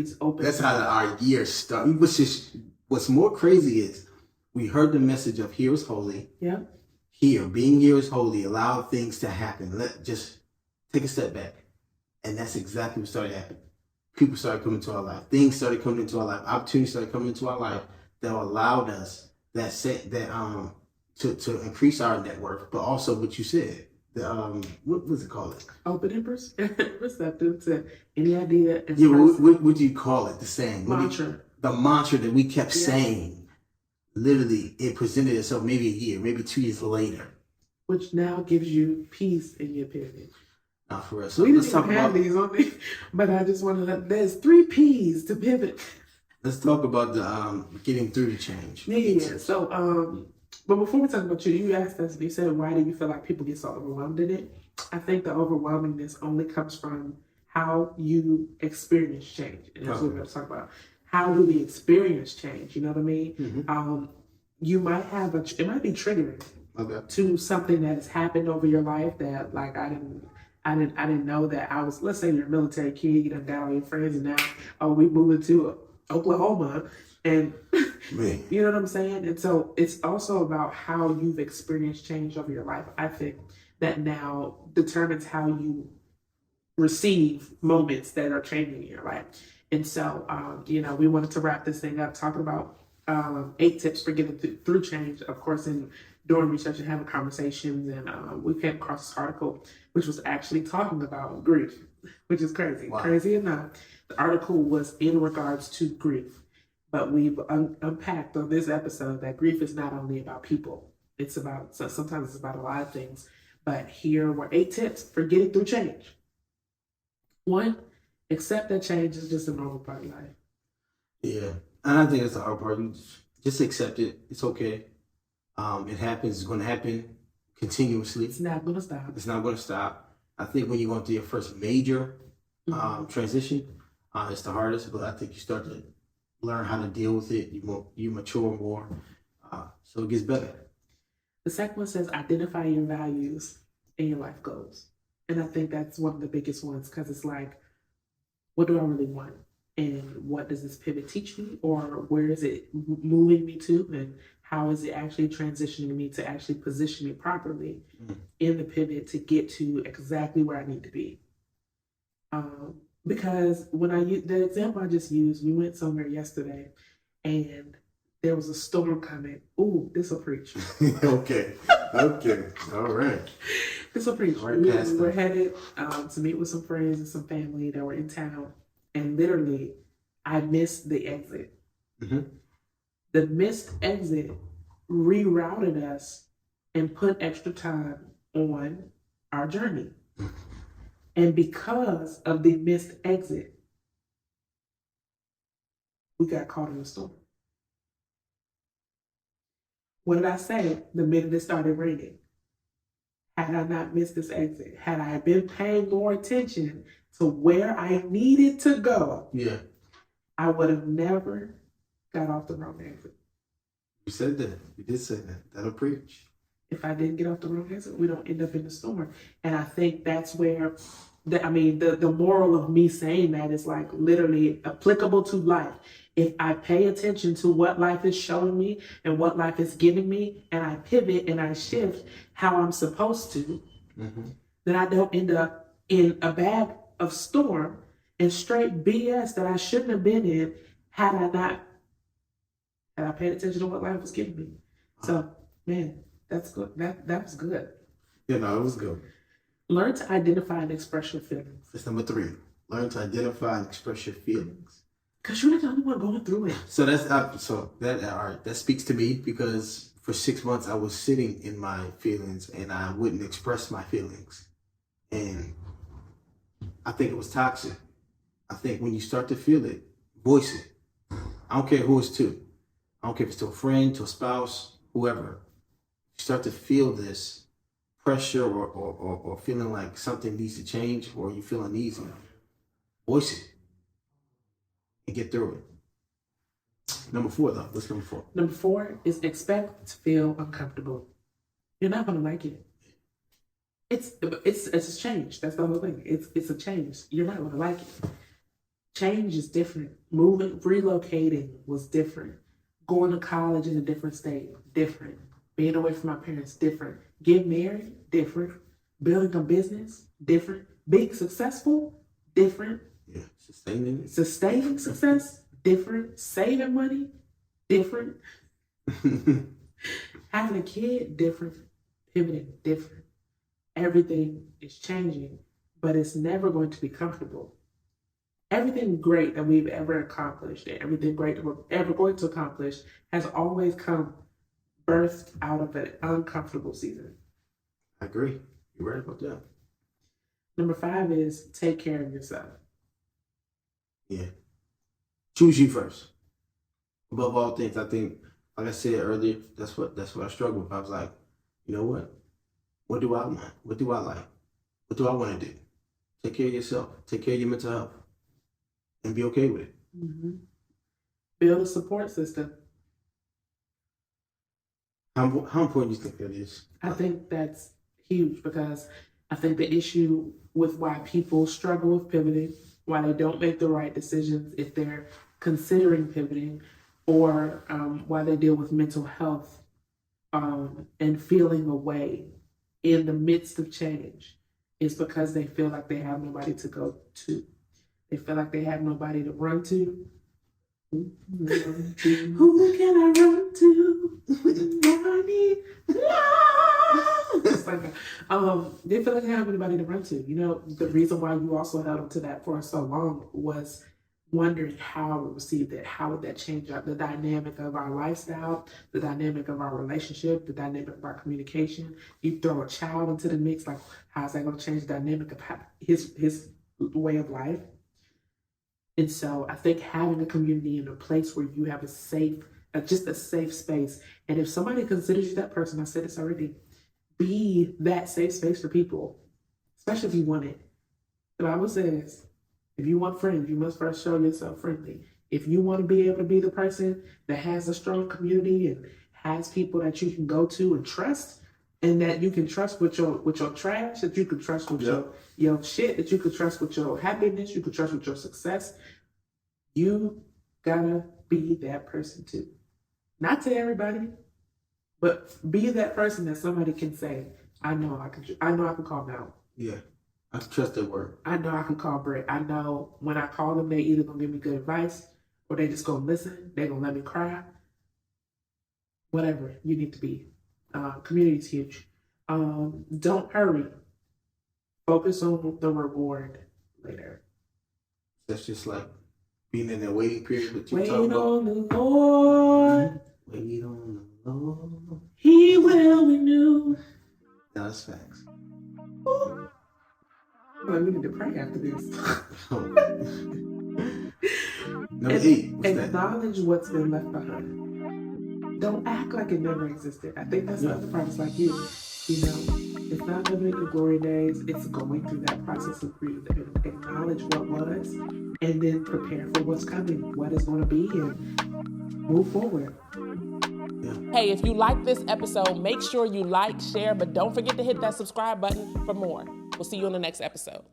It's open. That's how our year started. What's more crazy is we heard the message of here is holy. Yeah. Being here is holy. Allow things to happen. Just take a step back, and that's exactly what started happening. People started coming into our life. Things started coming into our life. Opportunities started coming into our life that allowed us to increase our net worth, but also what you said. What was it called? Open and receptive to any idea. Yeah, what do you call it? The saying. Mantra. The mantra that we kept saying. Literally, it presented itself maybe a year, maybe 2 years later. Which now gives you peace in your pivot. Not for us. So we didn't even have these on me, but I just wanted to, there's 3 P's to pivot. Let's talk about the getting through the change. Yeah. So, but before we talk about you asked us, you said, why do you feel like people get so overwhelmed in it? I think the overwhelmingness only comes from how you experience change. And that's what we're going to talk about. How do we experience change? You know what I mean? Mm-hmm. You might have it might be triggering to something that has happened over your life that, like, I didn't know that I was, let's say you're a military kid, you done got all your friends, and now, we moving to Oklahoma, and you know what I'm saying? And so it's also about how you've experienced change over your life. I think that now determines how you receive moments that are changing in your life. And so, we wanted to wrap this thing up talking about 8 tips for getting through change. Of course, during research and having conversations, and we came across this article, which was actually talking about grief, which is crazy. Wow. Crazy enough, the article was in regards to grief. But we've unpacked on this episode that grief is not only about people. Sometimes it's about a lot of things. But here were 8 tips for getting through change. 1, accept that change is just a normal part of life. Yeah. And I think that's the hard part. You just accept it. It's okay. It happens. It's going to happen continuously. It's not going to stop. It's not going to stop. I think when you're going through your first major transition, it's the hardest. But I think you start to learn how to deal with it. You mature more. So it gets better. The second one says identify your values and your life goals. And I think that's one of the biggest ones, because it's like, what do I really want? And what does this pivot teach me? Or where is it moving me to? And how is it actually transitioning me to actually position me properly in the pivot to get to exactly where I need to be? Because when the example I just used, we went somewhere yesterday and there was a storm coming. Ooh, this will preach. Okay. All right. This will preach. Right, we were headed to meet with some friends and some family that were in town. And literally, I missed the exit. Mm-hmm. The missed exit rerouted us and put extra time on our journey. And because of the missed exit, we got caught in a storm. What did I say the minute it started raining? Had I not missed this exit, had I been paying more attention to where I needed to go, I would have never got off the wrong exit. You said that. You did say that. That'll preach. If I didn't get off the wrong exit, we don't end up in the storm. And I think that's where, the moral of me saying that is like literally applicable to life. If I pay attention to what life is showing me and what life is giving me, and I pivot and I shift how I'm supposed to, then I don't end up in a bag of storm and straight BS that I shouldn't have been in had I paid attention to what life was giving me. So, man, that's good. That was good. Yeah, no, it was good. Learn to identify and express your feelings. That's number 3. Learn to identify and express your feelings. Because you're not the only one going through it. So that speaks to me, because for 6 months I was sitting in my feelings and I wouldn't express my feelings. And I think it was toxic. I think when you start to feel it, voice it. I don't care who it's to. I don't care if it's to a friend, to a spouse, whoever. You start to feel this pressure or feeling like something needs to change, or you feel uneasy. Voice it and get through it. Number 4, though. What's number 4? Number 4 is expect to feel uncomfortable. You're not going to like it. It's a change. That's the whole thing. It's a change. You're not going to like it. Change is different. Moving, relocating was different. Going to college in a different state, different. Being away from my parents, different. Getting married, different. Building a business, different. Being successful, different. Yeah, sustaining success, different. Saving money, different. Having a kid, different. Pivoting, different. Everything is changing, but it's never going to be comfortable. Everything great that we've ever accomplished and everything great that we're ever going to accomplish has always come birthed out of an uncomfortable season. I agree. You're right about that. Number 5 is take care of yourself. Yeah. Choose you first. Above all things, I think, like I said earlier, that's what I struggled with. I was like, you know what? What do I want? What do I like? What do I want to do? Take care of yourself. Take care of your mental health. And be okay with it. Mm-hmm. Build a support system. How important do you think that is? I think that's huge because I think the issue with why people struggle with pivoting, why they don't make the right decisions if they're considering pivoting, or why they deal with mental health and feeling away in the midst of change is because they feel like they have nobody to go to. They feel like they have nobody to run to. Who can I run to? I need love. It's like, they feel like they have anybody to run to. You know, the reason why you also held on to that for so long was wondering how I would receive that. How would that change the dynamic of our lifestyle, the dynamic of our relationship, the dynamic of our communication? You throw a child into the mix, like how's that going to change the dynamic of his way of life? And so I think having a community and a place where you have a safe, just a safe space. And if somebody considers you that person, I said this already, be that safe space for people, especially if you want it. The Bible says, if you want friends, you must first show yourself friendly. If you want to be able to be the person that has a strong community and has people that you can go to and trust, and that you can trust with your trash, that you can trust with your shit, that you can trust with your happiness, you can trust with your success, you gotta be that person too. Not to everybody, but be that person that somebody can say, I know I can call Mel. Yeah. I can trust their word. I know I can call Brett. I know when I call them, they either gonna give me good advice or they just gonna listen. They gonna let me cry. Whatever you need to be. Community is huge. Don't hurry. Focus on the reward later. That's just like being in that waiting period that you Wait talk about. on the Lord. Wait on the Lord. He will renew. No, that's facts. Well, we need to pray after this. Number 8. What's acknowledge what's been left behind. Don't act like it never existed. I think that's the other part. It's like you know, it's not living in the glory days. It's going through that process of grief. Acknowledge what was, and then prepare for what's coming, what is going to be, and move forward. Hey, if you like this episode, make sure you like, share, but don't forget to hit that subscribe button for more. We'll see you in the next episode.